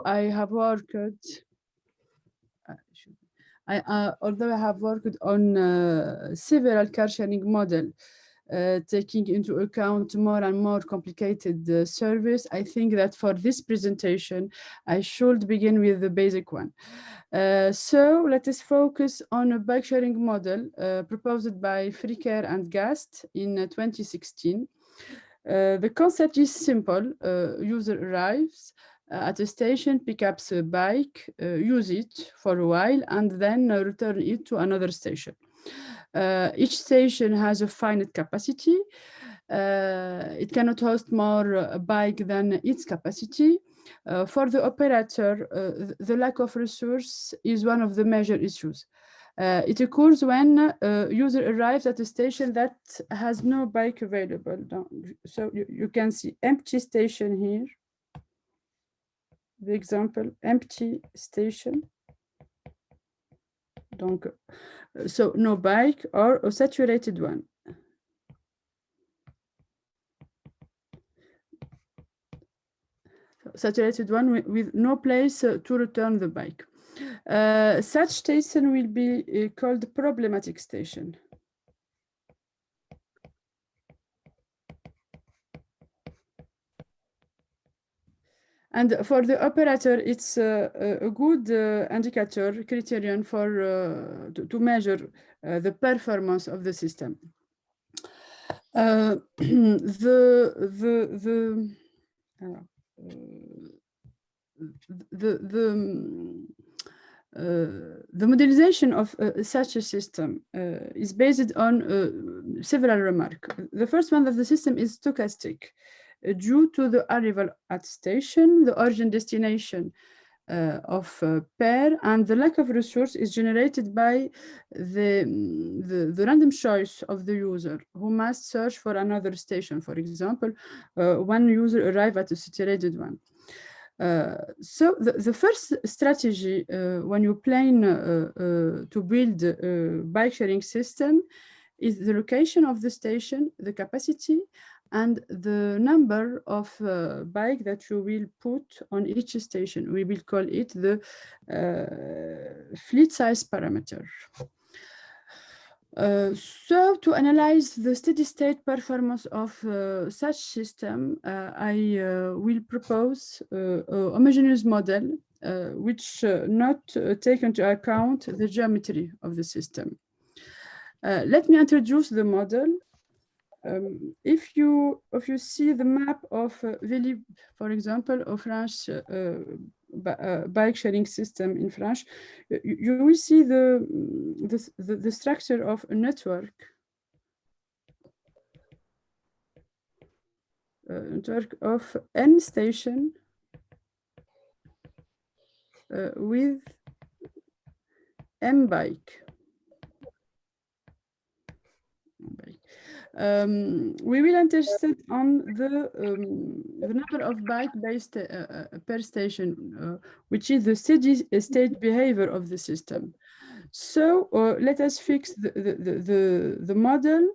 I have worked although I have worked on several car sharing model, taking into account more and more complicated service, I think that for this presentation, I should begin with the basic one. So let us focus on a bike sharing model proposed by Fricker and Gast in 2016. The concept is simple. User arrives at a station, pick up a bike, use it for a while, and then return it to another station. Each station has a finite capacity. It cannot host more bike than its capacity. For the operator, the lack of resource is one of the major issues. It occurs when user arrives at a station that has no bike available. So you can see empty station here. The example, empty station. Donc, so no bike or a saturated one. Saturated one with no place to return the bike. Such station will be called problematic station. And for the operator, it's a good indicator criterion for to measure the performance of the system. The modelization of such a system is based on several remarks. The first one, that the system is stochastic due to the arrival at station, the origin destination of pair, and the lack of resource is generated by the random choice of the user who must search for another station. For example, one user arrives at a saturated one. So the first strategy when you plan to build a bike sharing system is the location of the station, the capacity, and the number of bike that you will put on each station. We will call it the fleet size parameter. So to analyze the steady state performance of such system, I will propose a homogeneous model which not take into account the geometry of the system. Let me introduce the model. If you see the map of Vélib, for example, of French bike sharing system in France, you will see the structure of a network. Network of n station with m bike. We will interested on the number of bike based per station, which is the steady state behavior of the system. So let us fix the model.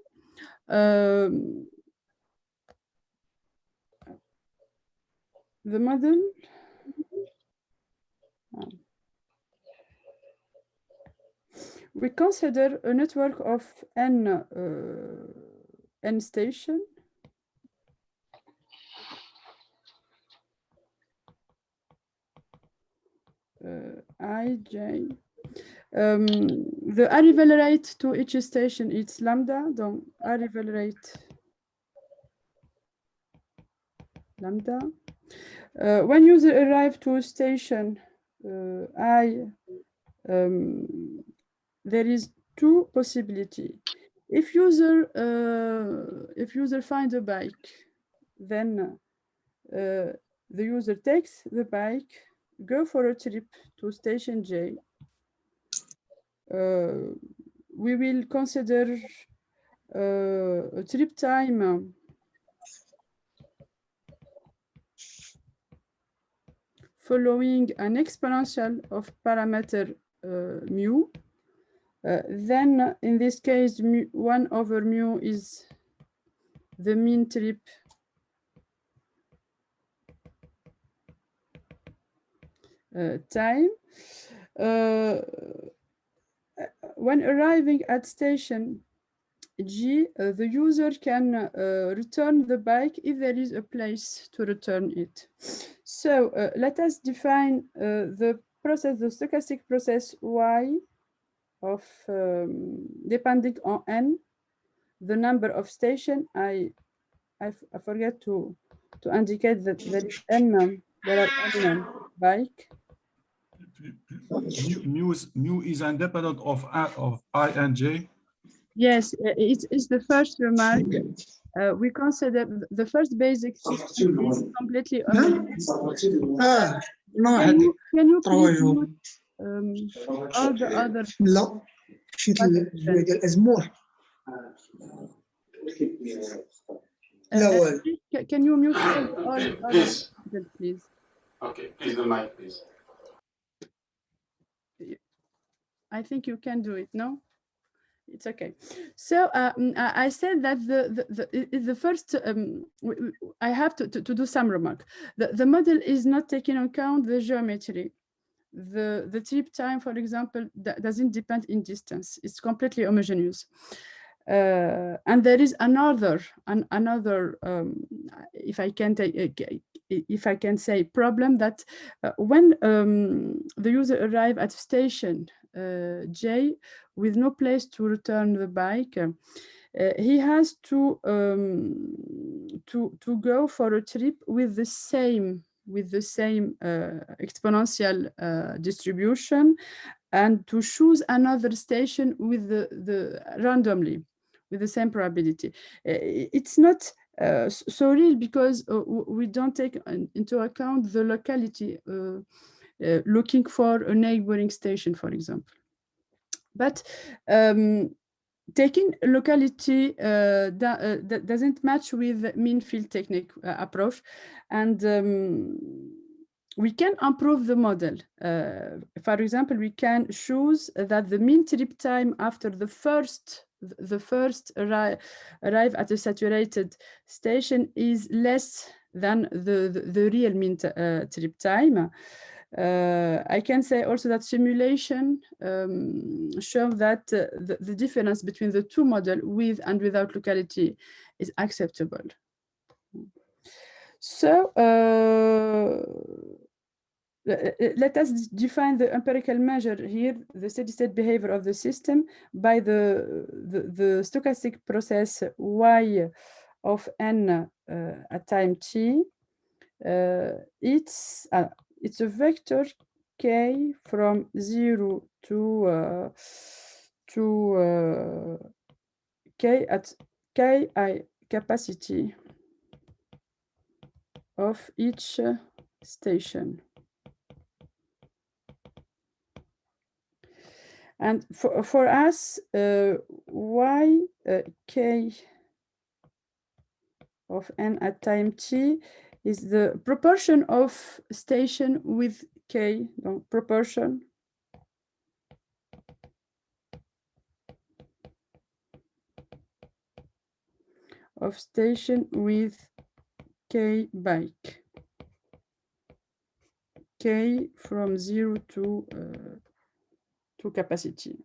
The model. We consider a network of n station ij. The arrival rate to each station is lambda, donc arrival rate lambda. When user arrive to a station there is two possibilities. If user finds a bike, then the user takes the bike, go for a trip to station J. We will consider a trip time following an exponential of parameter mu. Then in this case, 1 over mu is the mean trip time. When arriving at station G, the user can return the bike if there is a place to return it. So let us define the process, the stochastic process Y of depending on n, the number of station. I forget to indicate that there is n, there are n bike. Mu is independent of I and J. Yes, it's the first remark. We consider the first basic system is completely homogeneous. Can you please mute all the other? Can you mute all other please? Okay, please the mic, please. I think you can do it, no? It's okay. So I said that the first, I have to do some remark. The model is not taking into account the geometry. The trip time, for example, doesn't depend in distance. It's completely homogeneous. And there is another, if I can say, problem that when the user arrives at station J with no place to return the bike, he has to go for a trip with the same exponential distribution, and to choose another station with the randomly with the same probability. It's not so real because we don't take into account the locality, looking for a neighboring station, for example. But taking locality that doesn't match with mean field technique approach, and we can improve the model. For example, we can choose that the mean trip time after the first arrive at a saturated station is less than the real mean trip time. I can say also that simulation show that the difference between the two models with and without locality is acceptable. So let us define the empirical measure here, the steady-state behavior of the system by the stochastic process y of n at time t. It's a vector k from 0 to k at ki capacity of each station. And for us, y k of n at time t is the proportion of station with k, donc proportion of station with k bike, k from 0 to capacity.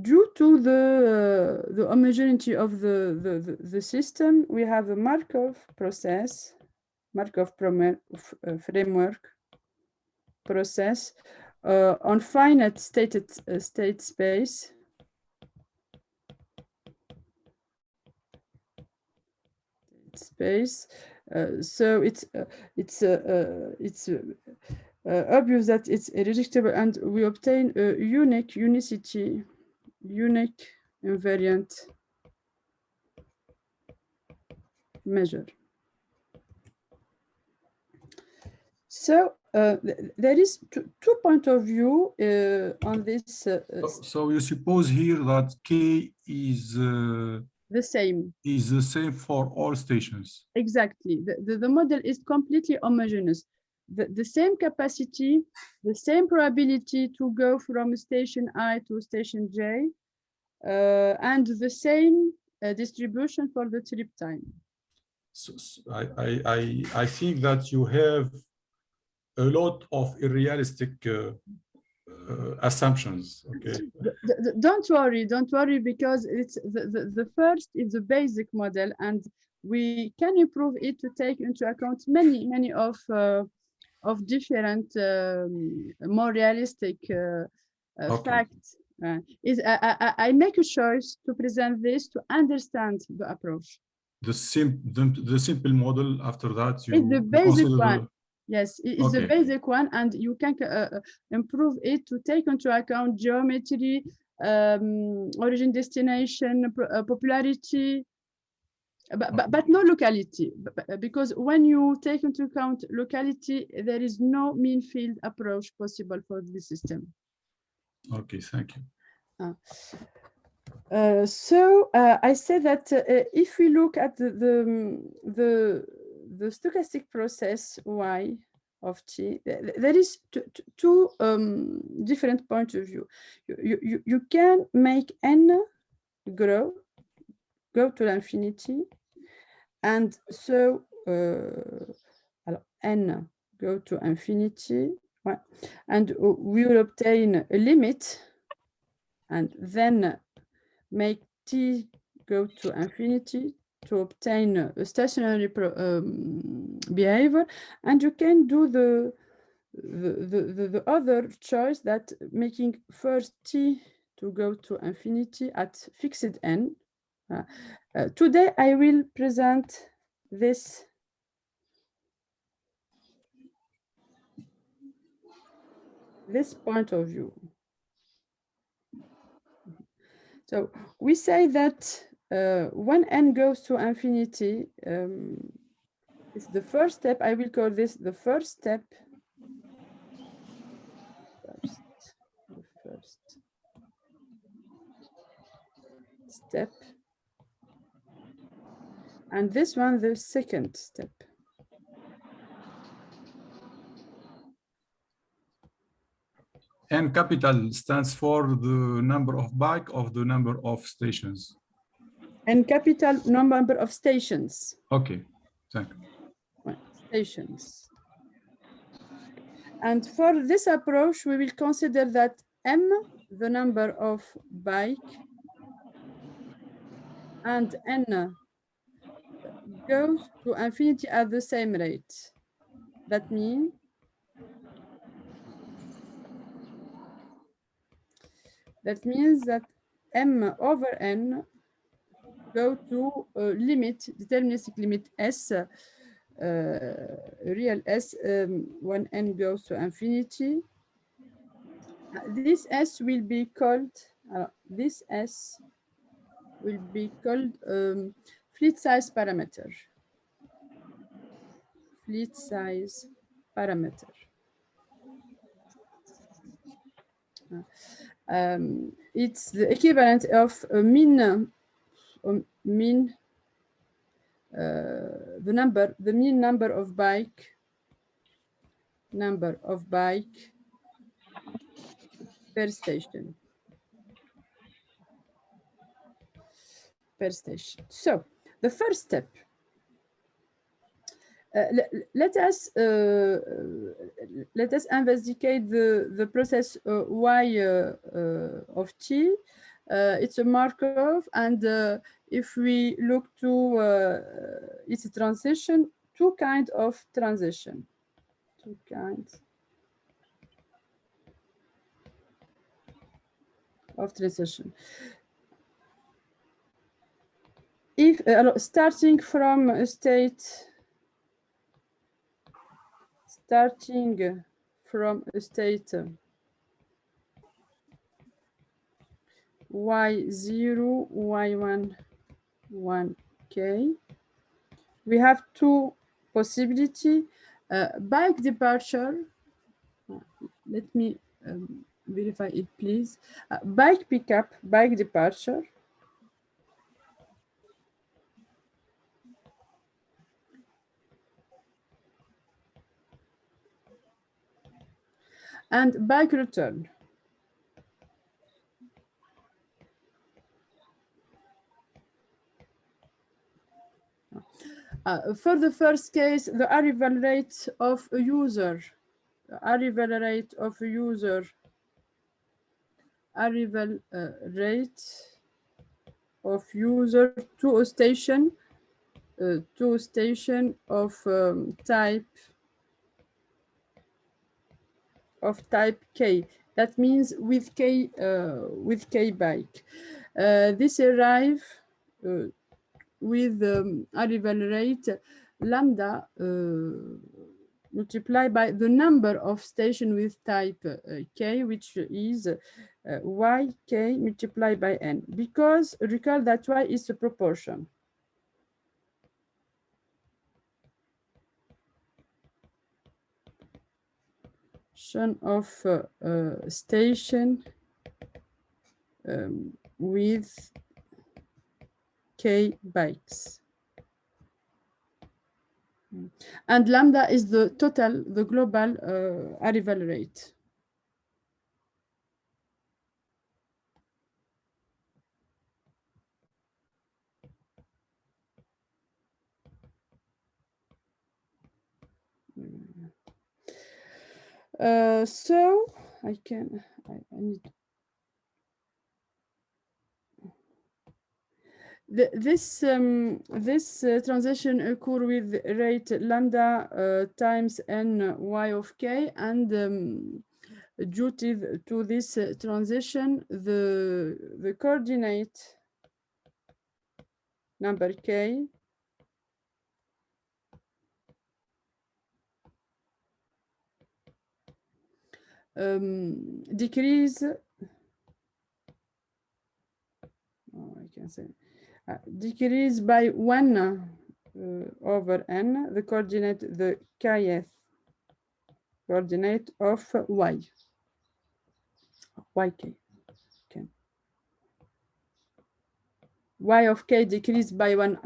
Due to the homogeneity of the system, we have a Markov process, Markov framework process on finite state space. So it's obvious that it's irreducible, and we obtain a unique invariant measure. So there is two points of view on this. So you suppose here that k is the same. Is the same for all stations. Exactly. The model is completely homogeneous. The same capacity, the same probability to go from station I to station J, and the same distribution for the trip time. I think that you have a lot of unrealistic assumptions. Okay. Don't worry, because it's the first is the basic model, and we can improve it to take into account many of different more realistic facts. I make a choice to present this to understand the approach. The simple model, after that you it's the basic consider one. Yes, it's the basic one, and you can improve it to take into account geometry, origin, destination, popularity, but no locality, because when you take into account locality, there is no mean field approach possible for this system. Okay, thank you. So I said that if we look at the stochastic process Y of T, there is two different points of view. You can make N go to infinity, and so N go to infinity, right? And we will obtain a limit, and then make T go to infinity to obtain a stationary behavior, and you can do the other choice, that making first T to go to infinity at fixed N. Today I will present this point of view. So we say that when N goes to infinity, it's the first step. I will call this the first step. First step. And this one, the second step. N capital stands for the number of bytes of the number of stations. N capital number of stations. Okay, thank you. Right. Stations. And for this approach, we will consider that M, the number of bytes, and N goes to infinity at the same rate. That means that M over N go to limit, deterministic limit S, real S, when N goes to infinity. This S will be called, fleet size parameter. Fleet size parameter. It's the equivalent of a mean the mean number of bike per station. So the first step, let us investigate the process Y of T. It's a Markov, and if we look to its transition, two kinds of transition. If starting from a state Y0, Y1, 1K, we have two possibilities. Bike departure, let me verify it, please. Bike pickup, bike departure. And bike return. For the first case, the arrival rate of a user, arrival rate of a user, arrival rate of user to a station of type K. That means with K bike. This arrive with arrival rate lambda multiplied by the number of stations with type K, which is yk multiplied by n. Because recall that y is a proportion. Of station with K bikes. And lambda is the total, the global arrival rate. So I need this transition occur with rate lambda times n y of k, and due to this transition, the coordinate number k decrease. I can say decrease by 1 over n, the coordinate, the kth coordinate of yk. Okay. Y of k decreased by 1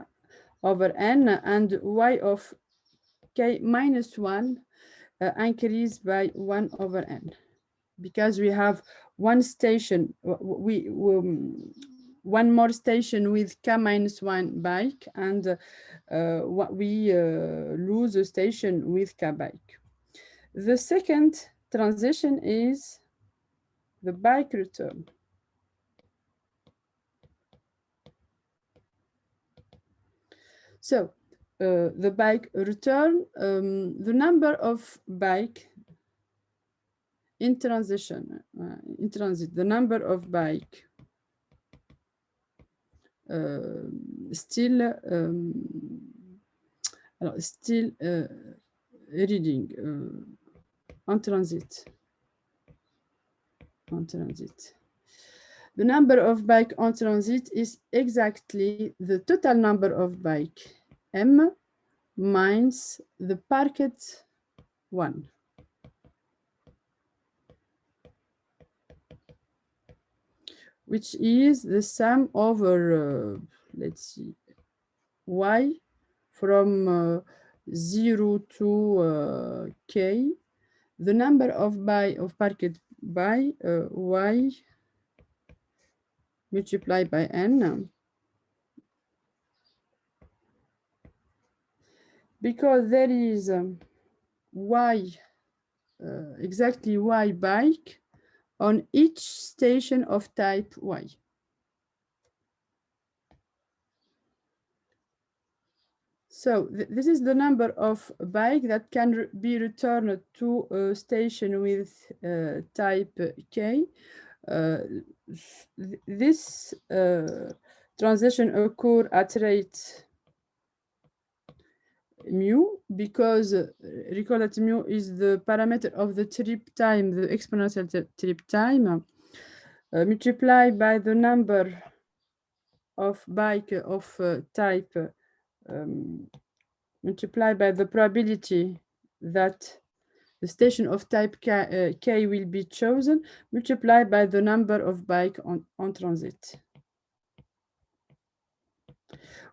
over n, and y of k minus 1 increased by 1 over n, because we have one station, one more station with k minus 1 bike, and we lose a station with k bike. The second transition is the bike return. So the bike return, the number of bike in transition, in transit, the number of bike still reading on transit. The number of bike on transit is exactly the total number of bike m minus the parked one. Which is the sum over, let's see, y from 0 to k, the number of parked by y multiplied by n, because there is y, exactly y bike on each station of type y. So this is the number of bike that can be returned to a station with type K. This transition occur at rate mu, because recall that mu is the parameter of the trip time, the exponential trip time, multiplied by the number of bike of type multiplied by the probability that the station of type K will be chosen, multiplied by the number of bike on transit.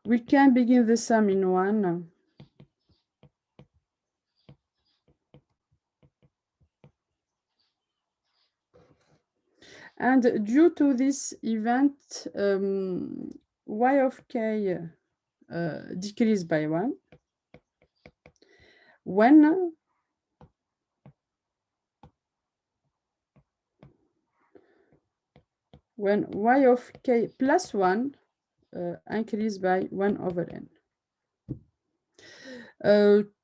We can begin the sum in 1. And due to this event, y of k decrease by 1 when y of k plus 1 increase by 1 over n.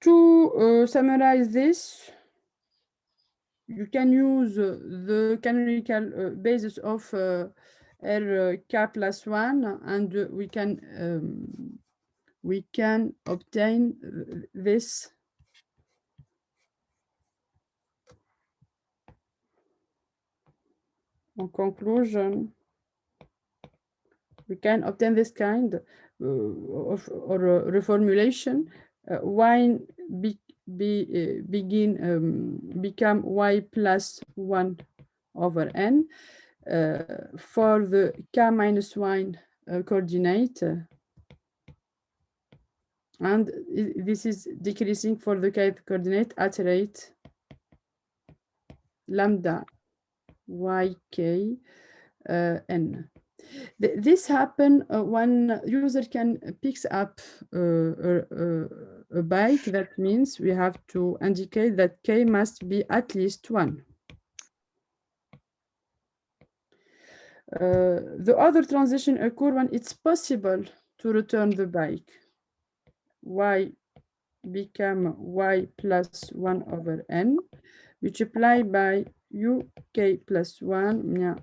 To summarize this, you can use the canonical basis of Rk plus 1, and we can obtain this in conclusion. We can obtain this kind of reformulation. Y become y plus 1 over n for the k minus 1 coordinate, and this is decreasing for the k coordinate at rate lambda yk n. This happens when user can picks up a bike. That means we have to indicate that k must be at least 1. The other transition occurs when it's possible to return the bike. Y become y plus 1 over n, multiplied by uk plus 1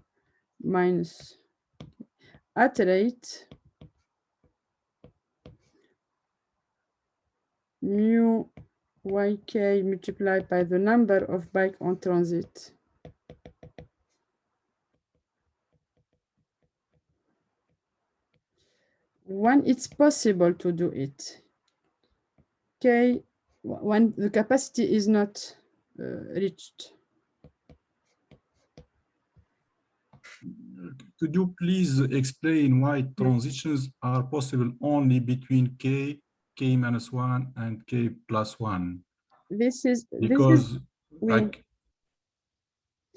minus at rate mu yk multiplied by the number of bike on transit. When it's possible to do it, k, when the capacity is not reached. Could you please explain why transitions are possible only between k minus 1 and k plus 1? Because like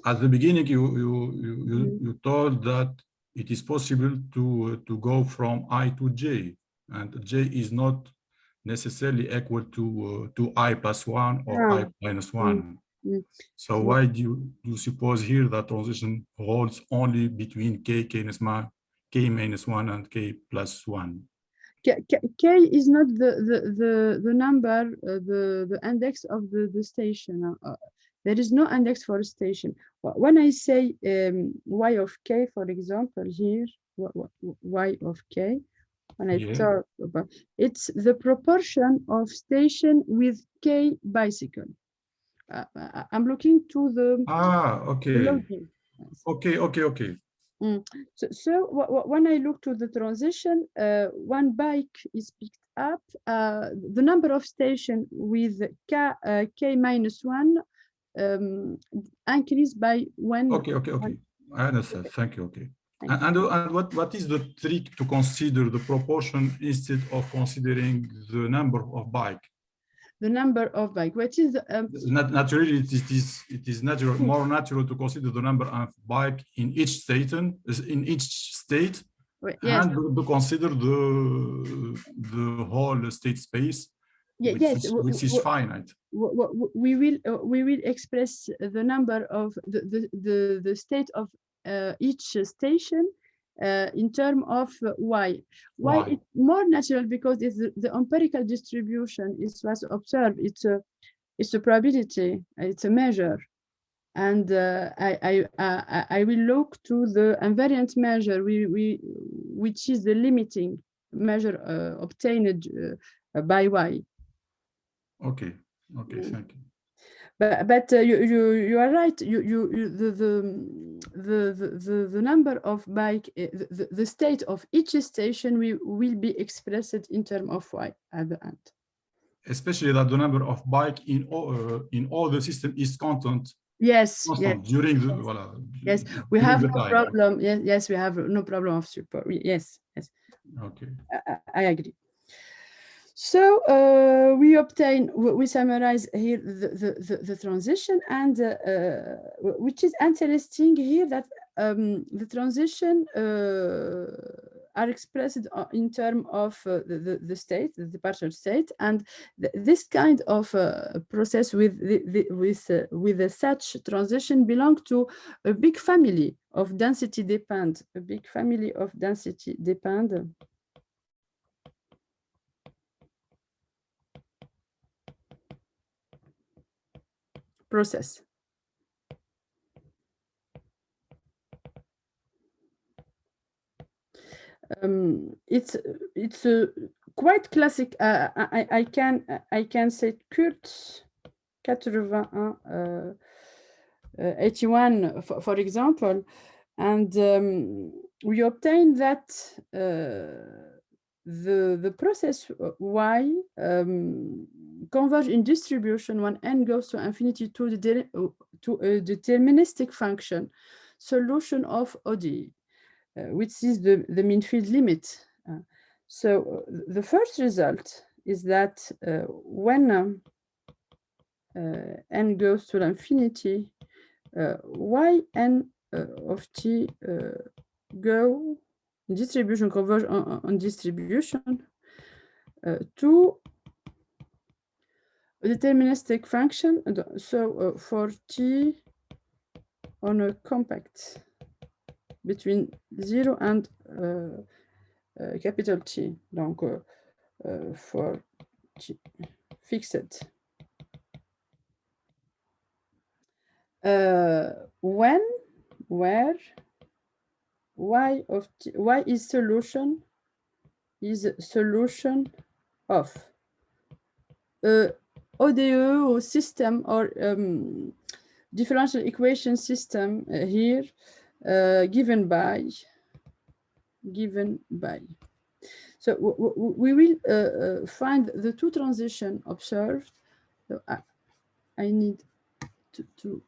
at the beginning you told that it is possible to go from I to j, and j is not necessarily equal to I plus 1 or I minus 1. So why do you suppose here that transition holds only between k minus 1 and k plus 1? K is not the number, the index of the station. There is no index for a station. When I say y of k, for example, here, y of k, when I talk about, it's the proportion of station with k bicycle. I'm looking to the loading. Okay. So when I look to the transition, one bike is picked up, the number of stations with k minus 1 increased by 1. Okay. I understand. Thank you. Okay. And what is the trick to consider the proportion instead of considering the number of bike? The number of bike, which is naturally it is natural, more natural to consider the number of bike in each state, yes, and to consider the whole state space, which is finite. We will express the number of the state of each station in terms of y. Why it's more natural? Because it's the empirical distribution is what's observed. It's a probability. It's a measure, and I will look to the invariant measure, which is the limiting measure obtained by y. Okay. Thank you. But you are right. The number of bike, the state of each station will be expressed in terms of y at the end. Especially that the number of bike in all the system is constant. Yes. During the yes, we have no problem. Yes, we have no problem of support. Yes. Okay. I agree. So we summarize here the transition, and which is interesting here that the transition are expressed in terms of the state, the partial state, and this kind of process with such transition belong to a big family of density depend, a big family of density depend process. It's a quite classic. I can say Kurt 81 81 for example, and we obtain that the process y converge in distribution when n goes to infinity to a deterministic function solution of ODE. Which is the mean field limit. So the first result is that when n goes to infinity, yn of t go in distribution converge on distribution to a deterministic function. So for t on a compact between 0 and capital T, donc for T fixed. When, where y of T, y is solution of ODE or system or differential equation system here given by. So we will find the two transitions observed. So I need to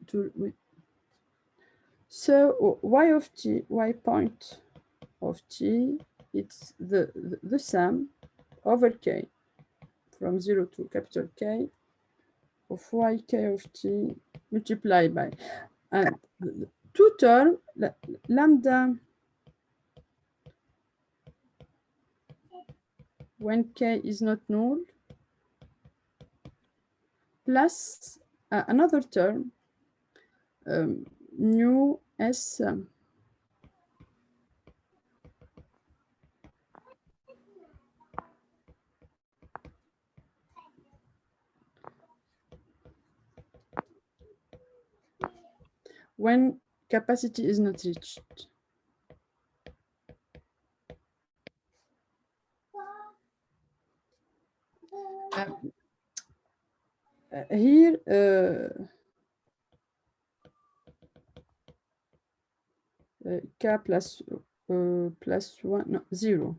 so y of t, y point of t, it's the sum over k from 0 to capital K of yk of t multiplied by and two term lambda when k is not null, plus another term, nu s when capacity is not reached. Here k plus 1, no, 0,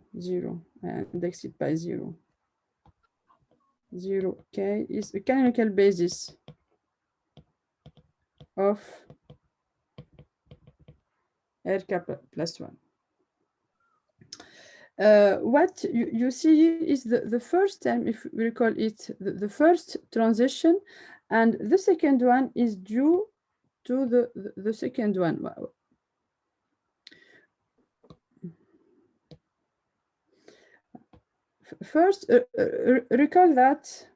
indexed by 0. 0 k is a canonical basis of RK plus 1. What you see here is the first term, if we recall it, the first transition, and the second one is due to the second one. First, recall that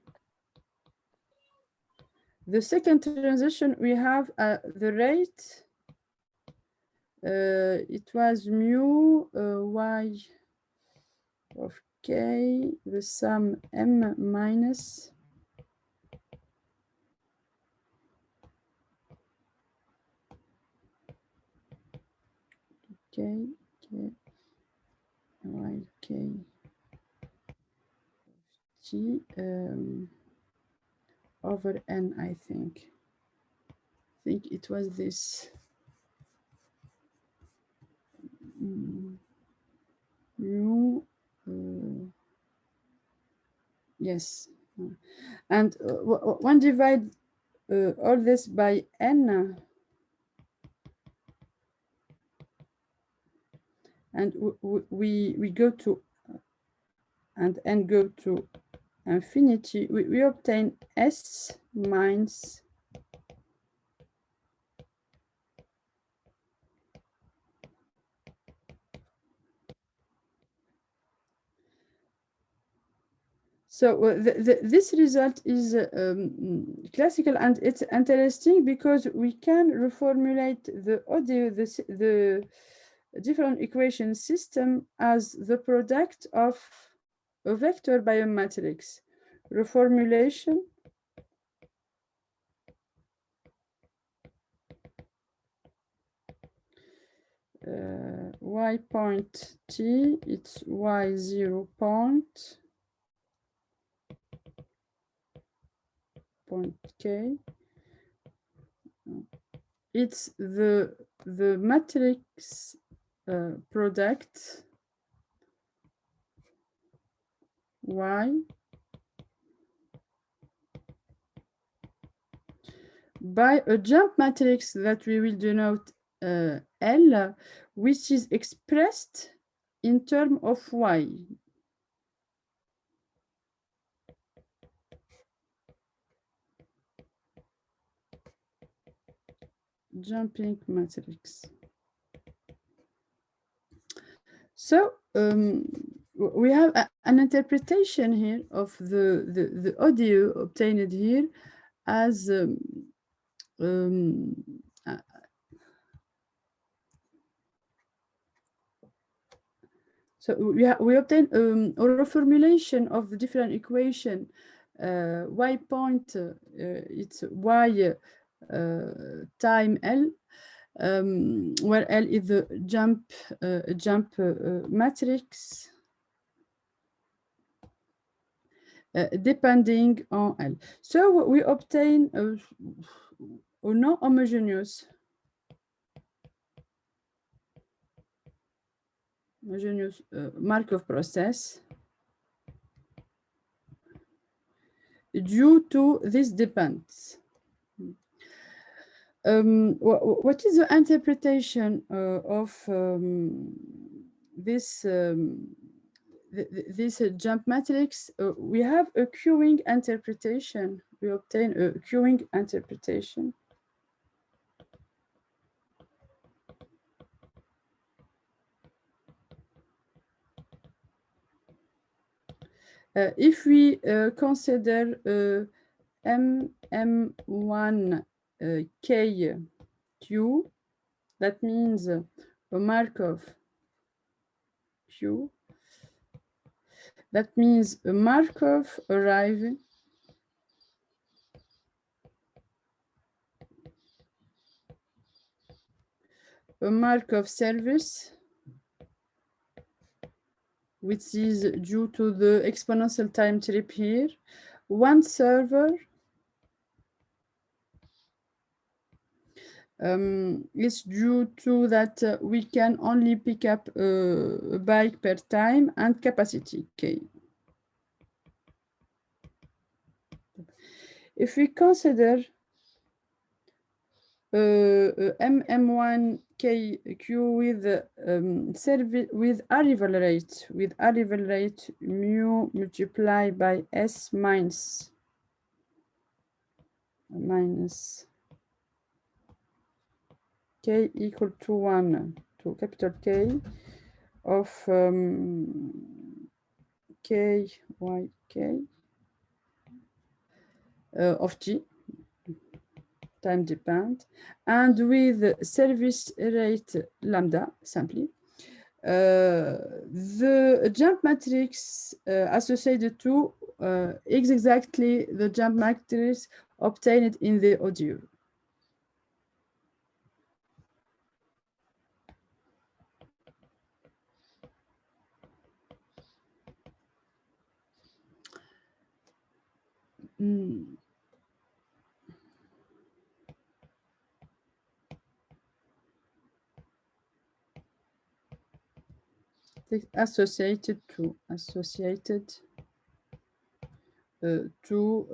the second transition we have the rate. It was mu y of k, the sum m minus k y k t over n, I think it was this mu yes, and one divide all this by n, and we go to and n go to infinity, we obtain s minus So this result is classical, and it's interesting because we can reformulate the audio, the different equation system as the product of a vector by a matrix. Reformulation y point t, it's y0 point k. It's the matrix product y by a jump matrix that we will denote L, which is expressed in terms of y. Jumping matrix. So we have an interpretation here of the audio obtained here as so we obtain a reformulation of the different equation. Y point, it's y time L, where L is the jump matrix depending on L. So we obtain a non-homogeneous Markov process due to this dependence. What is the interpretation of this jump matrix? We have a queuing interpretation. We obtain a queuing interpretation. If we consider MM1 K Q, that means a Markov Q. That means a Markov arriving a Markov service, which is due to the exponential time trip here. One server is due to that we can only pick up a byte per time and capacity K. If we consider MM1 KQ with service with arrival rate mu multiplied by S minus K equal to 1 to capital K of K Y K of T, time depend, and with service rate lambda simply. The jump matrix associated to is exactly the jump matrix obtained in the audio. Associated to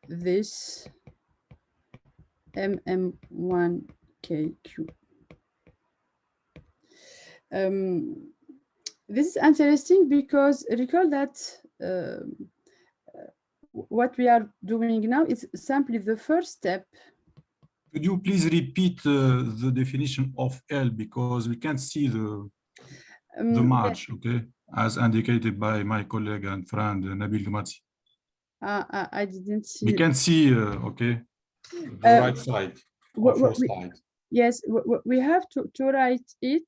this MM1KQ. This is interesting because recall that what we are doing now is simply the first step. Could you please repeat the definition of L, because we can't see the match, okay? as indicated by my colleague and friend Nabil Gmati. I didn't see. We can see, okay, the right side of your slide. Yes, we have to write it.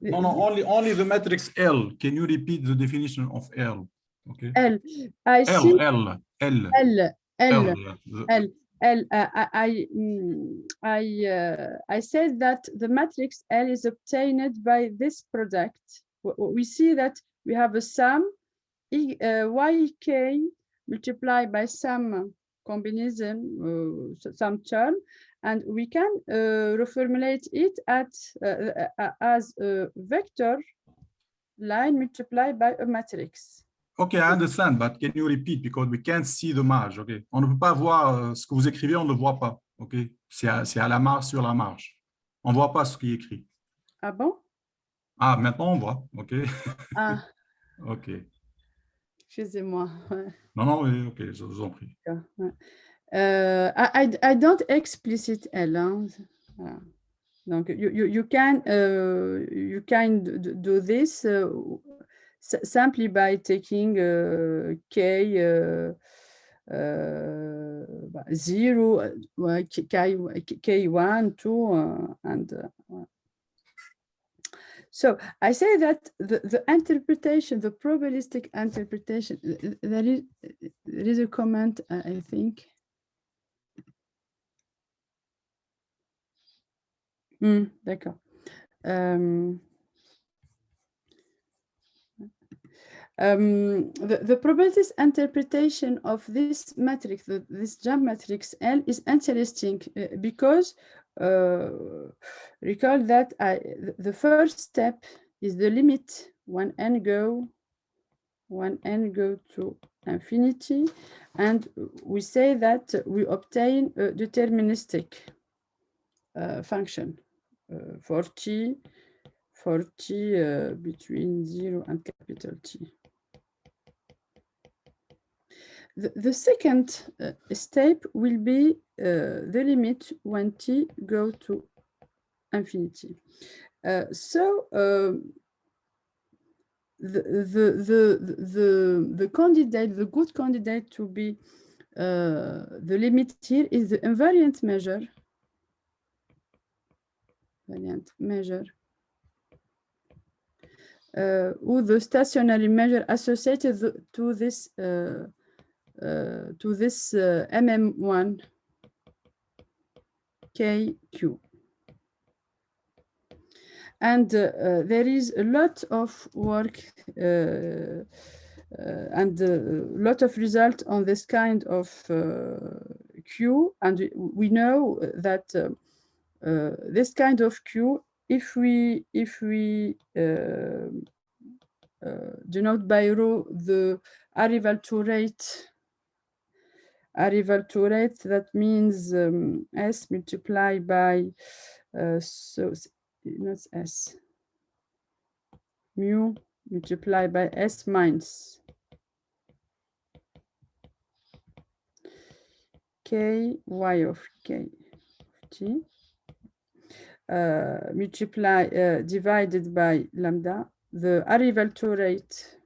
No, only the matrix L. Can you repeat the definition of L? Okay. L. I see. L. I said that the matrix L is obtained by this product. We see that we have a sum YK multiplied by some combination, some term, and we can reformulate it as a vector line multiplied by a matrix. Okay, I understand, but can you repeat because we can't see the marge. Okay, on ne peut pas voir ce que vous écrivez, on ne le voit pas. Ok, c'est à la marge sur la marge. On ne voit pas ce qui est écrit. Ah bon? Ah, maintenant on voit. Ok. Ah. Ok. Excusez-moi. Non, oui, ok, je vous en prie. I don't explicit L. Hein. Donc, you can do this simply by taking K 0, K1, 2, and so I say that the interpretation, the probabilistic interpretation, there is a comment, I think. D'accord. The probabilistic interpretation of this matrix, this jump matrix L, is interesting because recall that the first step is the limit when n go to infinity, and we say that we obtain a deterministic function for t between 0 and capital T. The second step will be the limit when t go to infinity. So the candidate, the good candidate to be the limit here is the invariant measure. Or the stationary measure associated to this MM1 KQ. And there is a lot of work and a lot of result on this kind of Q, and we know that this kind of Q, if we denote by rho the arrival to rate, that means S multiplied by so not S, mu multiplied by S minus K Y of K of T divided by lambda, the arrival to rate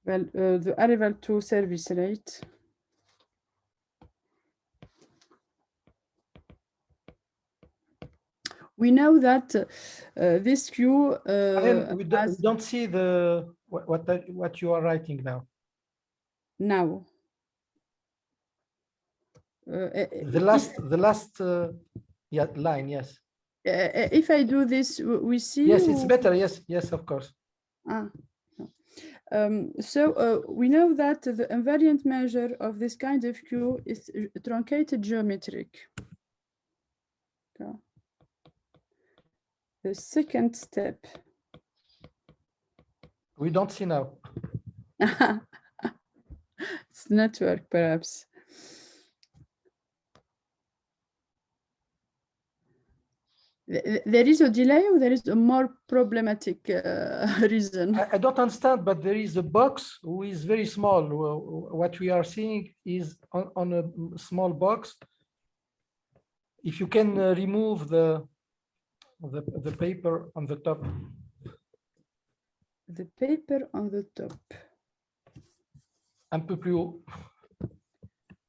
the arrival to service rate we know that this Q we don't see the what you are writing now. The last line, yes. If I do this, we see. Yes, it's better. Yes, of course. So we know that the invariant measure of this kind of Q is truncated geometric. Okay. The second step. We don't see now. It's network, perhaps. There is a delay, or there is a more problematic reason? I don't understand, but there is a box who is very small. What we are seeing is on a small box. If you can remove the the paper on the top. The paper on the top. Un peu plus haut.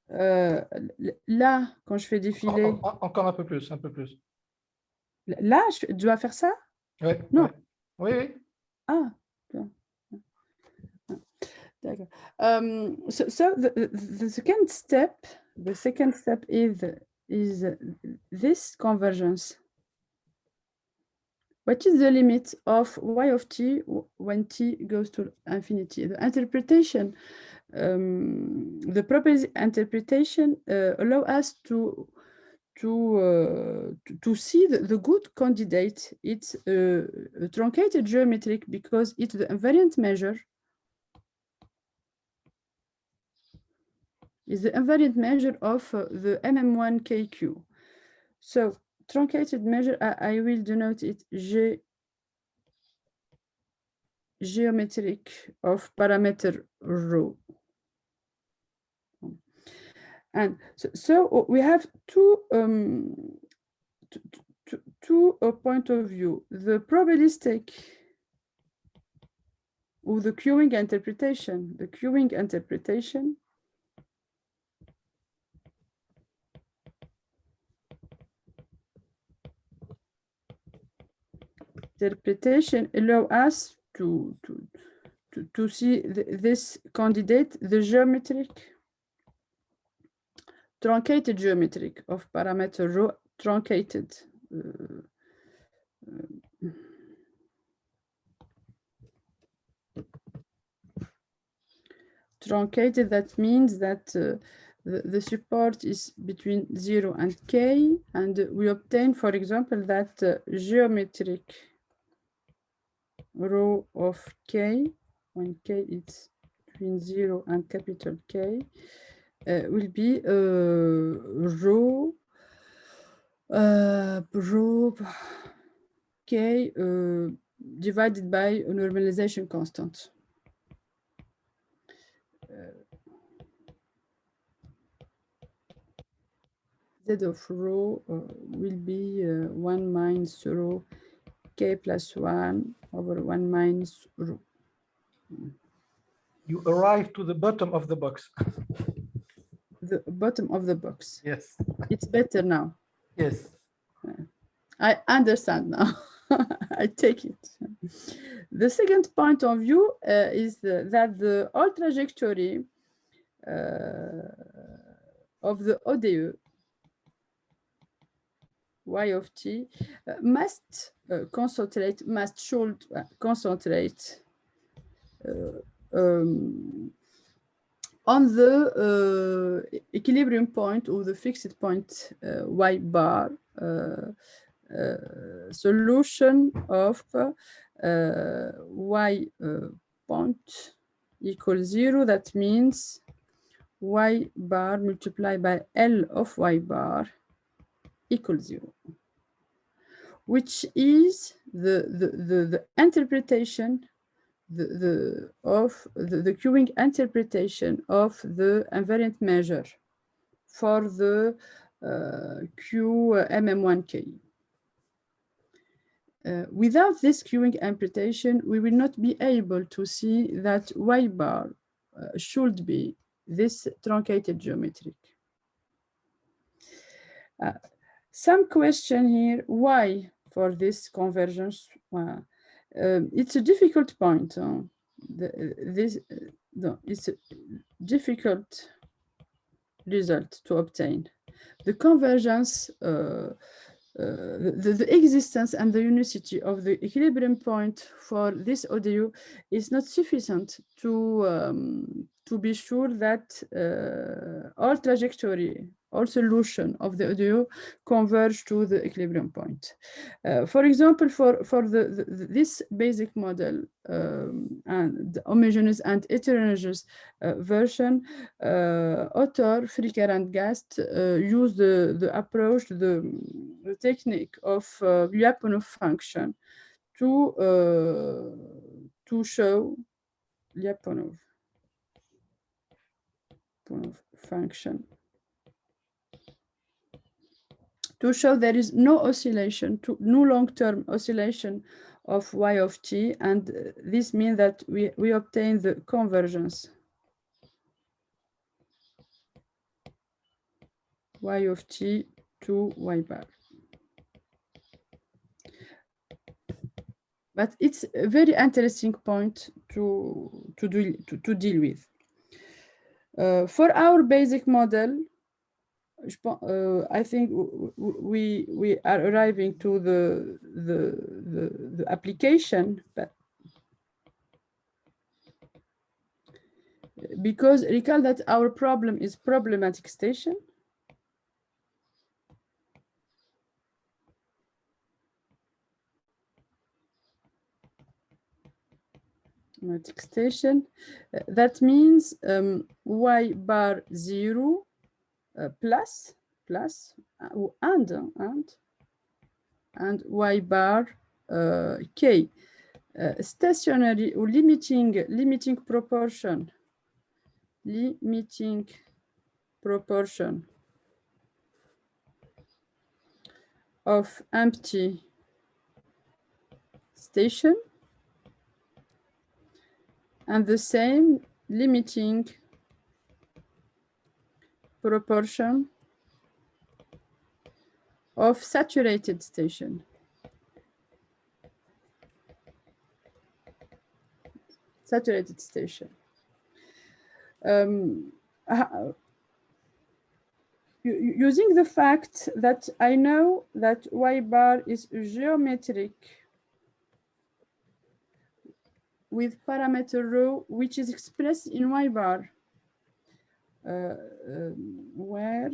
Là, quand je fais défiler. Encore un peu plus, un peu plus. Là, je dois faire ça? Oui. Non. Oui, oui. Ah. D'accord. So the second step is this convergence. What is the limit of y of t when t goes to infinity? The interpretation, the proper interpretation allow us to see the good candidate. It's a truncated geometric because it's the invariant measure. Is the invariant measure of the MM1KQ. So truncated measure, I will denote it geometric of parameter rho. And so we have two point of view: the probabilistic or the queuing interpretation. The queuing interpretation allow us to see this candidate, the geometric, truncated geometric of parameter rho, truncated. Truncated, that means that the support is between 0 and k, and we obtain, for example, that geometric rho of k, when k is between 0 and capital K, will be rho k divided by a normalization constant. Z of rho will be 1 minus rho k plus 1 over 1 minus rho. You arrive to the bottom of the box. The bottom of the box. Yes. It's better now. Yes. I understand now. I take it. The second point of view is that the all trajectory of the ODE y of t should concentrate on the equilibrium point or the fixed point y bar solution of y point equals 0. That means y bar multiplied by L of y bar equals 0, which is the interpretation of the queuing interpretation of the invariant measure for the Q MM1K. Without this queuing interpretation, we will not be able to see that y bar should be this truncated geometric. Some question here, why for this convergence? It's a difficult point. It's a difficult result to obtain. The convergence, the existence and the unicity of the equilibrium point for this ODU is not sufficient to be sure that all trajectory, all solution of the ODU converge to the equilibrium point. For example, for this basic model and the homogeneous and heterogeneous version, Autor, Fricker, and Gast use the approach, the technique of Lyapunov function to show Lyapunov function to show there is no oscillation, no long-term oscillation of y of t, and this means that we obtain the convergence y of t to y bar. But it's a very interesting point to deal with. For our basic model, I think we are arriving to the application, but because recall that our problem is problematic station. Problematic station. That means y bar 0 plus and y bar k. Stationary or limiting proportion of empty station, and the same limiting proportion of saturated station. Saturated station. Using the fact that I know that y bar is geometric with parameter rho, which is expressed in y bar, where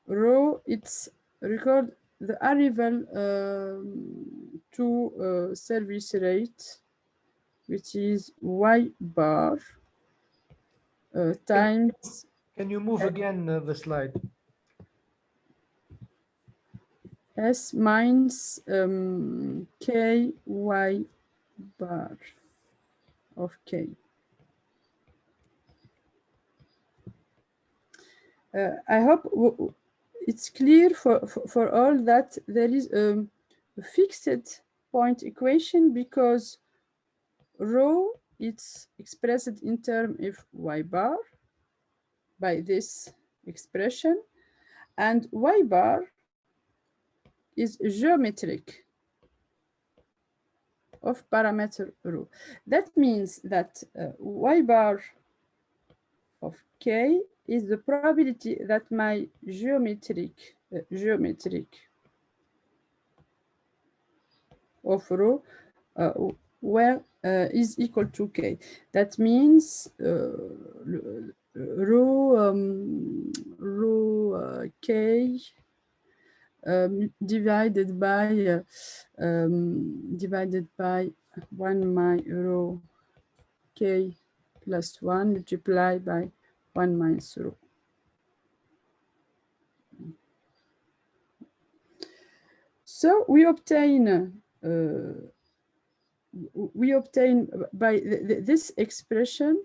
rho, it's record the arrival to service rate, which is y bar times. Can you move again the slide? S minus k y bar of k. I hope it's clear for all that there is a fixed point equation, because rho it's expressed in terms of y bar by this expression, and y bar is geometric of parameter rho. That means that y bar of k is the probability that my geometric of rho is equal to k. That means rho k divided by 1 my rho k plus 1 multiplied by 1 minus rho. So we obtain by this expression,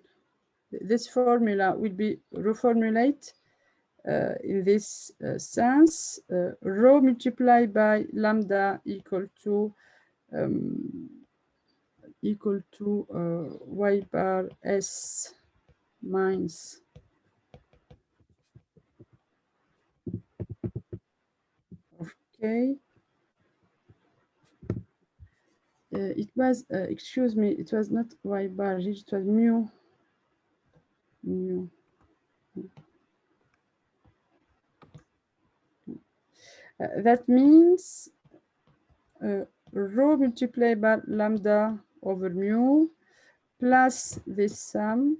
this formula will be reformulated in this sense, rho multiplied by lambda equal to y bar s minus of k. It was, excuse me, it was not y bar, it was mu. That means rho multiplied by lambda over mu plus this sum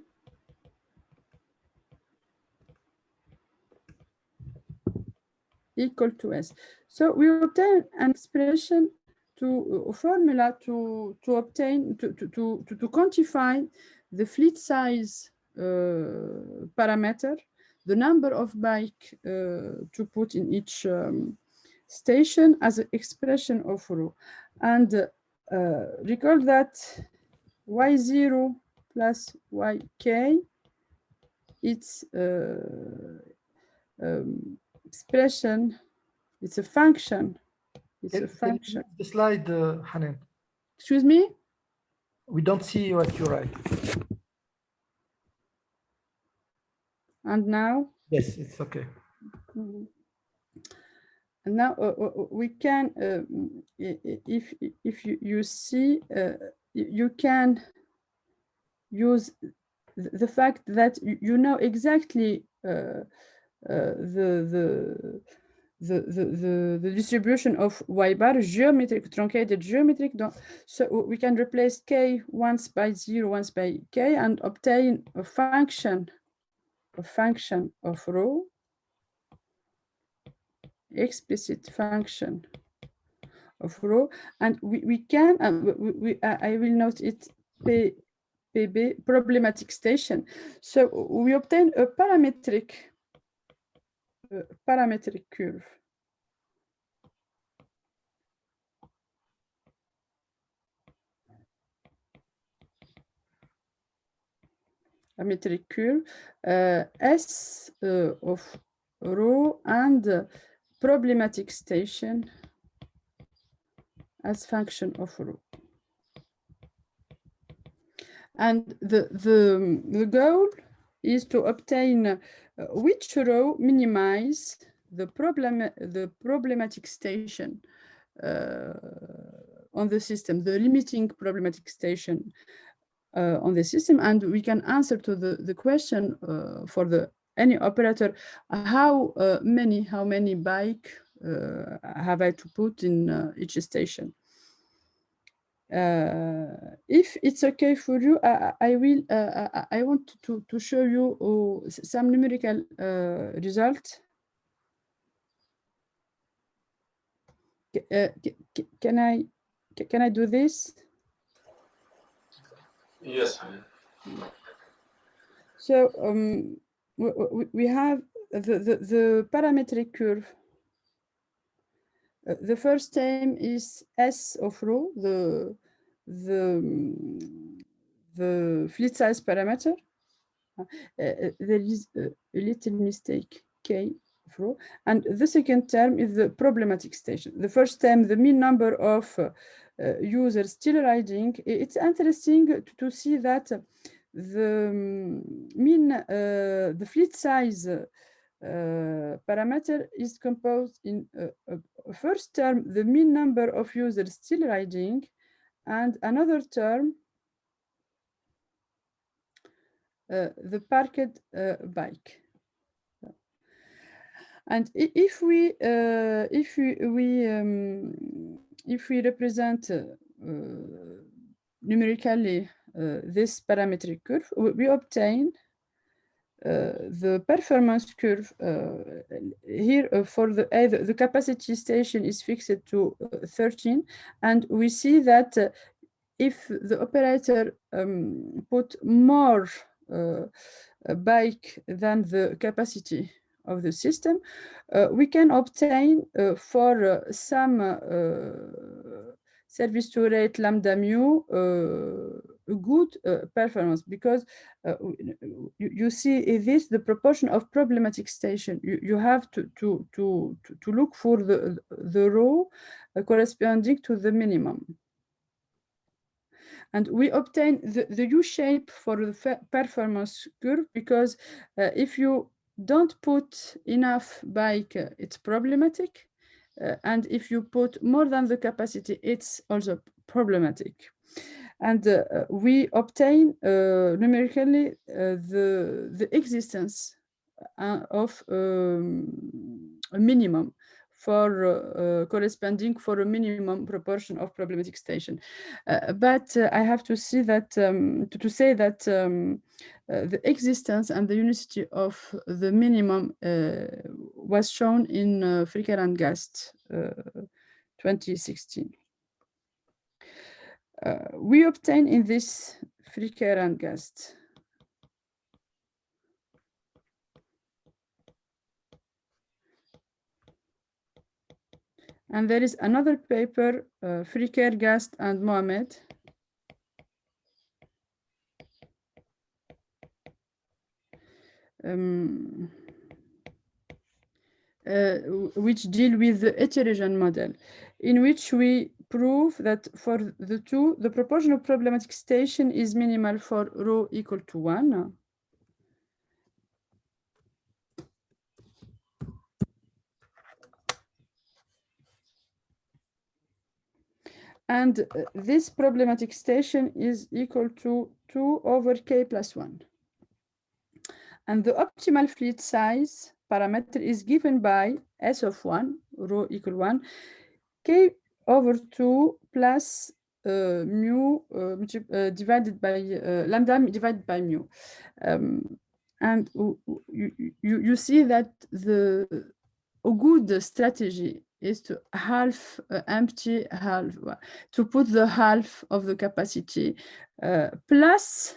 equal to s. So we obtain an expression to a formula to obtain to quantify the fleet size parameter, the number of bike to put in each station as an expression of rho. And recall that y0 plus yk, it's expression. It's a function. It's a function. The slide, Hanène. Excuse me? We don't see what you write. And now? Yes, it's okay. Mm-hmm. And now we can, if you see, you can use the fact that you know exactly the distribution of y bar, geometric, truncated geometric. So we can replace k once by 0, once by k, and obtain a function of rho, explicit function of rho, and we can, I will note it, PB, problematic station. So we obtain a parametric curve. Parametric curve, S of rho and problematic station as function of rho. And the goal is to obtain which rho minimize the problematic station on the system, the limiting problematic station on the system, and we can answer to the question for any operator, how many bike have I to put in each station. If it's okay for you, I want to show you some numerical result. Can I do this? Yes. So we have the parametric curve. The first term is S of rho, the fleet size parameter. There is a little mistake, K of rho. And the second term is the problematic station. The first term, the mean number of users still riding. It's interesting to see that the mean, the fleet size parameter is composed in first term, the mean number of users still riding, and another term, the parked bike. And if we represent numerically this parametric curve, we obtain the performance curve here for the capacity station is fixed to 13, and we see that if the operator put more bike than the capacity of the system, we can obtain for some service to rate lambda mu a good performance, because you see this, the proportion of problematic station. You have to look for the rho corresponding to the minimum. And we obtain the U shape for the performance curve, because if you don't put enough bike, it's problematic. And if you put more than the capacity, it's also problematic. And we obtain numerically the existence of a minimum for corresponding for a minimum proportion of problematic station. But I have to see that to say that the existence and the unicity of the minimum was shown in Fricker and Gast 2016. We obtain in this Fricker and Gast and there is another paper, Fricker, Gast, and Mohamed. which deal with the heterogeneous model, in which we prove that for the two, the proportion of problematic station is minimal for rho equal to 1. And this problematic station is equal to 2 over k plus 1. And the optimal fleet size parameter is given by S of 1, rho equal 1, k over 2 plus mu divided by lambda divided by mu. And you see that a good strategy is to half empty half, to put the half of the capacity plus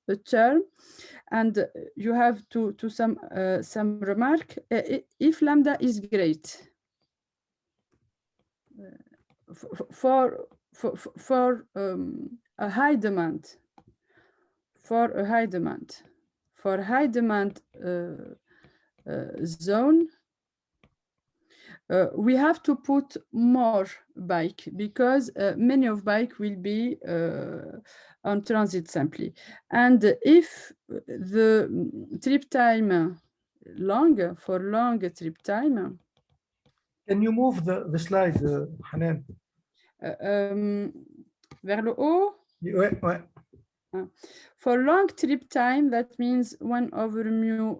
a term, and you have to some remark if lambda is great for a high demand, for high demand zone. We have to put more bike because many of bike will be on transit simply. And if the trip time long, for long trip time. Can you move the slide, Hanène? Vers le haut? Ouais, ouais. For long trip time, that means 1 over mu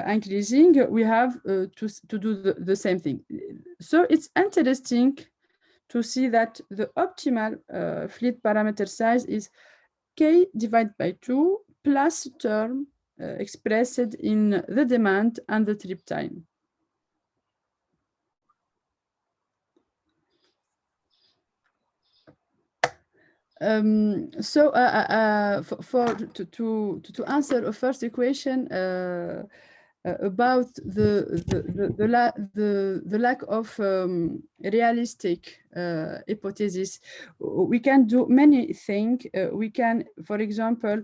increasing, we have to do the same thing. So it's interesting to see that the optimal fleet parameter size is k divided by 2 plus term expressed in the demand and the trip time. So to answer a first equation about the lack of realistic hypothesis, we can do many things. We can, for example,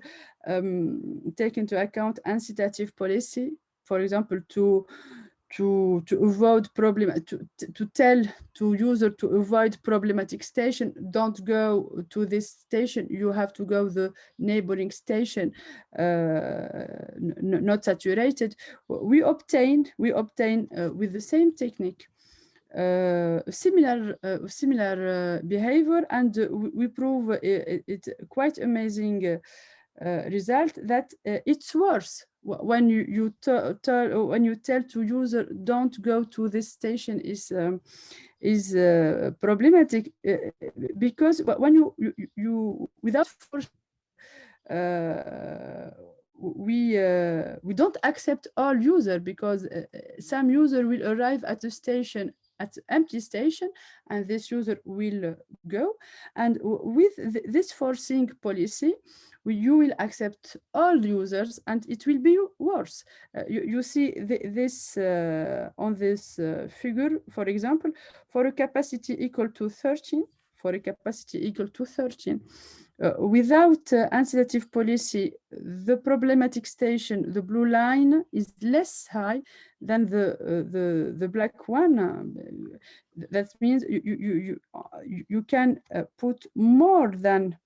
take into account incitative policy, for example, to avoid problem, to tell to user to avoid problematic station, don't go to this station, you have to go the neighboring station, not saturated. We obtain with the same technique similar behavior, and we prove it quite amazing result that it's worse when you tell to user don't go to this station is problematic because when you without force we don't accept all user, because some user will arrive at the station at empty station and this user will go, and with this forcing policy you will accept all users and it will be worse. You see this on this figure, for example, for a capacity equal to 13, without incitative policy, the problematic station, the blue line, is less high than the black one. That means you can put more than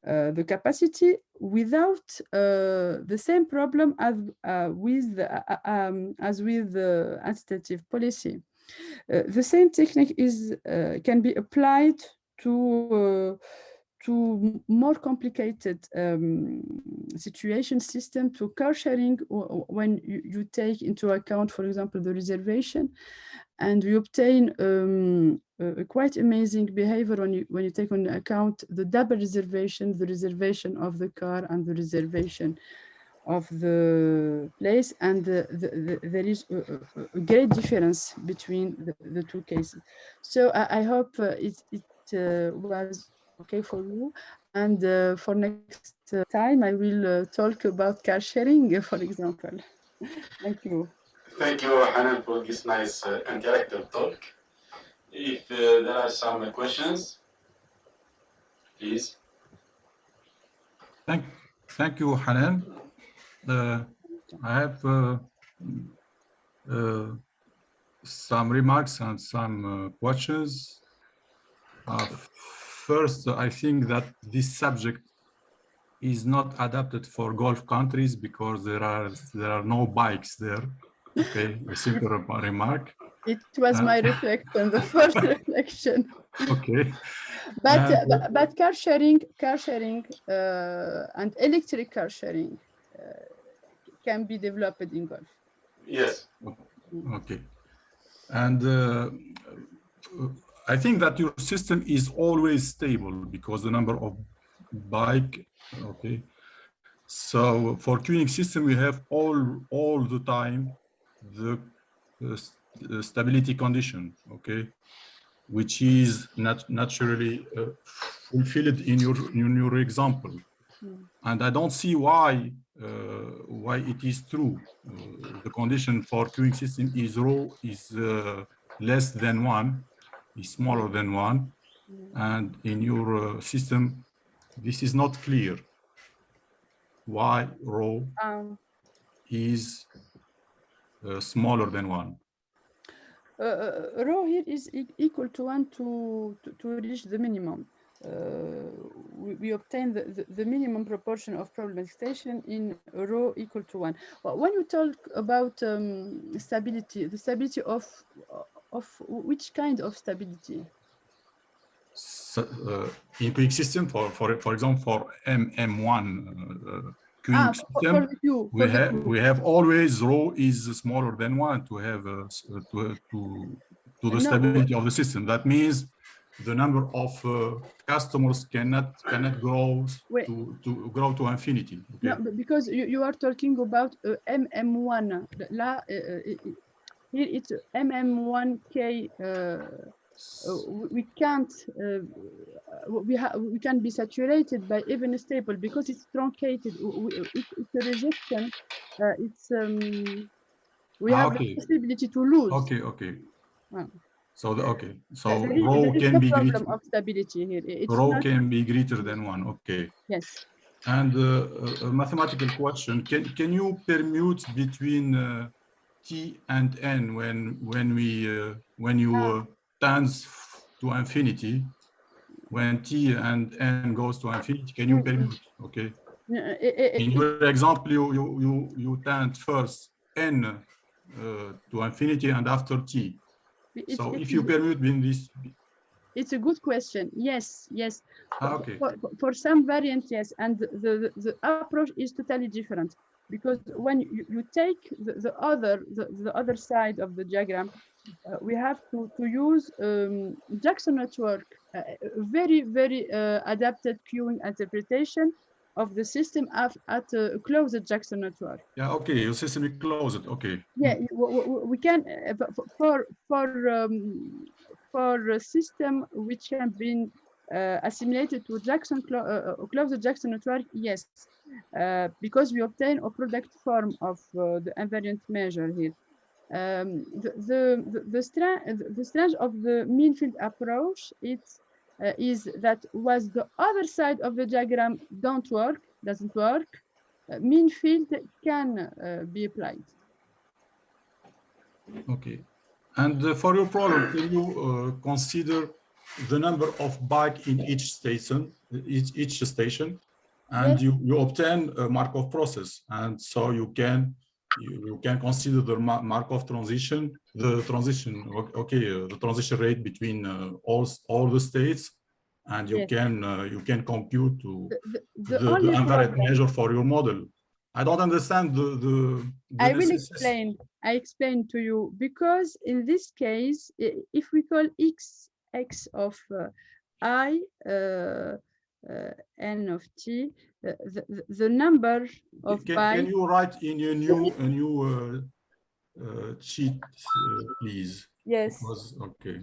the capacity without the same problem as with the incitative policy. The same technique can be applied to more complicated situation system, to car sharing, when you take into account, for example, the reservation, and we obtain a quite amazing behavior when you take into account the double reservation, the reservation of the car and the reservation of the place, and there is a great difference between the two cases. So I hope it was okay for you, and for next time I will talk about car sharing, for example. Thank you. Thank you, Hanène, for this nice interactive talk. If there are some questions, please. Thank you, Hanène. I have some remarks and some questions. First, I think that this subject is not adapted for Gulf countries because there are no bikes there. Okay, a simple remark. It was my reflection, the first reflection. Okay. But car sharing and electric car sharing can be developed in Gulf. Yes. Okay. And I think that your system is always stable because the number of bike. Okay. So for queuing system, we have all the time the stability condition. Okay. Which is naturally fulfilled in your example. And I don't see why it is true. The condition for queuing system is rho is less than 1, is smaller than 1. And in your system, this is not clear. Why rho is smaller than 1? Rho here is equal to 1 to reach the minimum. We obtain the minimum proportion of problematization in rho equal to 1. When you talk about stability, the stability of which kind of stability? So, in queuing system, for example, for MM1 queuing system, we have always rho is smaller than 1 to have to the stability of the system. That means the number of customers cannot grow to grow to infinity. Okay? No, because you are talking about MM1. Here it's MM1K. We can't we can be saturated by even stable because it's truncated. It's a rejection. We have the possibility to lose. Okay. So there rho is can no be problem greater. of stability here. Rho can be greater than 1. Okay. Yes. And a mathematical question: Can you permute between t and n when you tends to infinity? When t and n goes to infinity, can you permute? Okay. In your example, you tend first n to infinity and after t. So if you permute between this. It's a good question. Yes. Okay. For some variants, yes, and the approach is totally different because when you take the other side of the diagram, we have to use Jackson network, very adapted queuing interpretation of the system at a closed Jackson network. Yeah. Okay. Your system is closed. Okay. Yeah, we can for a system which can be assimilated to Jackson closed Jackson network, yes, because we obtain a product form of the invariant measure here. The strength of the mean field approach is that was the other side of the diagram doesn't work, mean field can be applied. Okay. And for your problem, can you consider the number of bike in each station, and yes, you obtain a Markov process, and so you can consider the Markov transition, the transition rate between all the states, and you can compute the invariant measure for your model. I don't understand the I will explain. I explain to you because in this case, if we call x of I n of t, the number of can you write in a new sheet, please? Yes. Because, okay.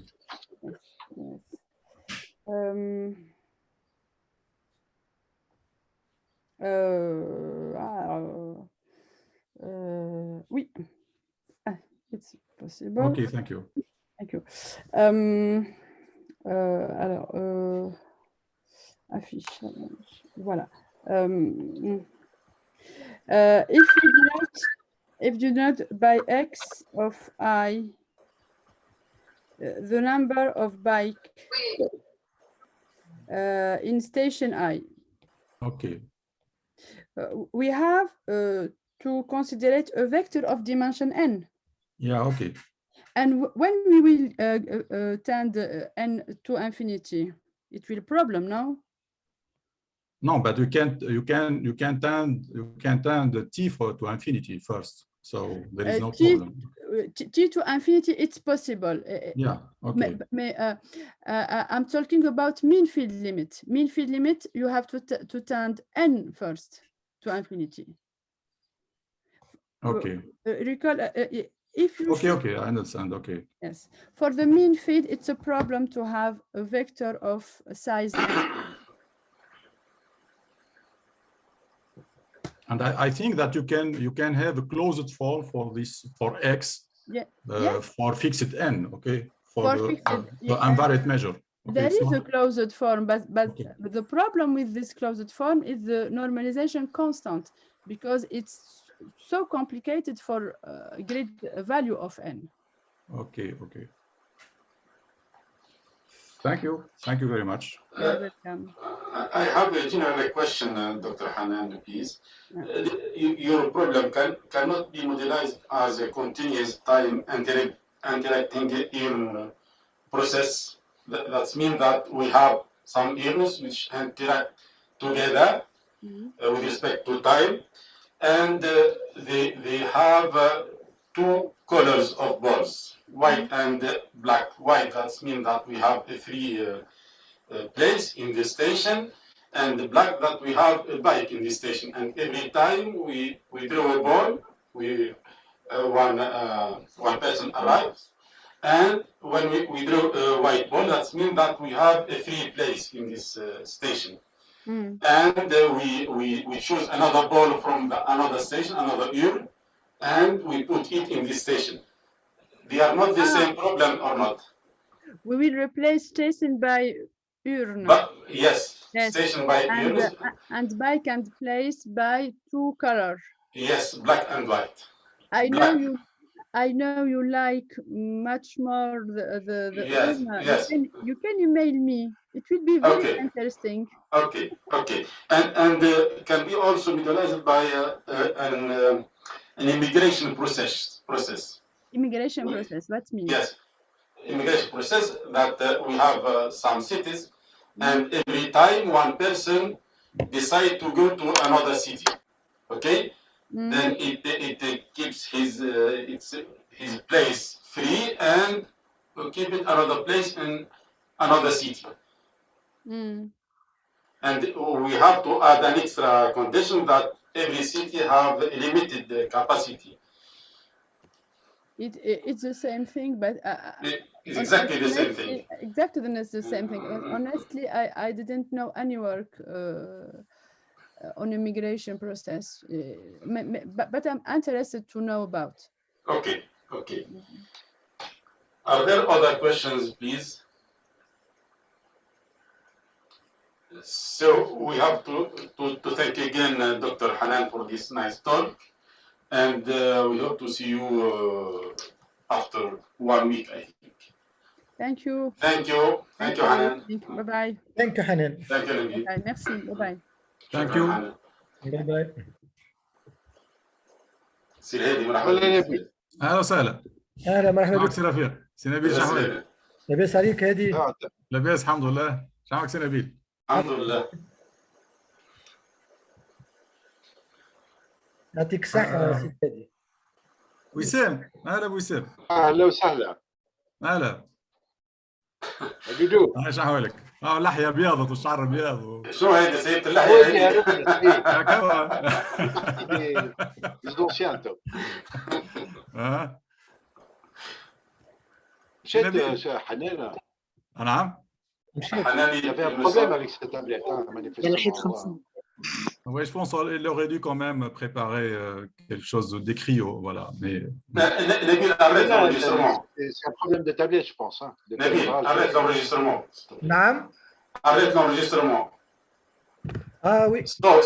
Oui, it's possible. Okay, thank you. Thank you. Alors, affichage, voilà. If we denote if you denote by x of I the number of bike in station I. Okay. We have to consider a vector of dimension n. Yeah, okay. And when we will tend n to infinity, it will problem, no? No, but you can tend the t to infinity first. So there is no problem. T to infinity, it's possible. Yeah, okay. I'm talking about mean field limit. Mean field limit, you have to tend n first to infinity. Okay. Recall, if you okay, I understand. Okay. Yes, for the mean field, it's a problem to have a vector of size n. And I think that you can have a closed form for this for x for fixed n, okay, for the invariant measure. Okay, there is a closed form, but okay. The problem with this closed form is the normalization constant, because it's so complicated for a grid value of n. Okay, okay. Thank you very much. You're welcome. I have a general question, Dr. Hanène, please. Your problem cannot be modelized as a continuous time interacting in process. That means that we have some earners which interact together with respect to time, and they have two colors of balls, white and black. White, that means that we have a three place in the station, and the black that we have a bike in the station. And every time we draw a ball, one person arrives, and when we draw a white ball, that means that we have a free place in this station. And we choose another ball from another station, another urn, and we put it in this station. They are not the same problem or not? We will replace station by urn. But yes, station by urn. And bike and place by two colors. Yes, black and white. I know you like much more the yes, urn. yes. You can email me. It will be very interesting. Okay, okay. And can be also utilized by an immigration process. Immigration process, what means? Yes, immigration process that we have some cities, and every time one person decide to go to another city, okay, then it keeps his place free and keep it another place in another city. And we have to add an extra condition that every city have a limited capacity. It's the same thing, but it's exactly the same thing. Exactly the same thing. Honestly, I didn't know any work on immigration process, but I'm interested to know about. Okay, okay. Are there other questions, please? So we have to thank again Dr. Hanène for this nice talk, and we hope to see you after 1 week, I think. Thank you. Thank you. Thank you, Hanène. Bye-bye. Thank you, Hanène. Thank you, Nabil. Bye. Merci. Bye-bye. Thank you. Bye-bye. سي الهادي مرحبا. اهلا وسهلا. اهلا مرحبا معك سي رفيق. سي نبيل شحوالي. لاباس عليك هادي؟ لاباس الحمد لله. شعمك سي نبيل؟ الحمد لله. يعطيك الصحة سي هادي. وسام، اهلا بوسام. اهلا وسهلا. اهلا. بدو. ايش احوالك؟ اللحية ابيضت والشعر ابيض. شو هيدي سيدة اللحية هيدي؟ مشيت حنانة. نعم. حناني. Il y avait un problème avec cette tablette, manifestement. Oui, je pense qu'il aurait dû quand même préparer quelque chose d'écrit, voilà. Mais. Nabil, arrête l'enregistrement. C'est un problème de tablette, je pense. Nabil, arrête l'enregistrement. Non. Arrête l'enregistrement. Ah oui. Stop.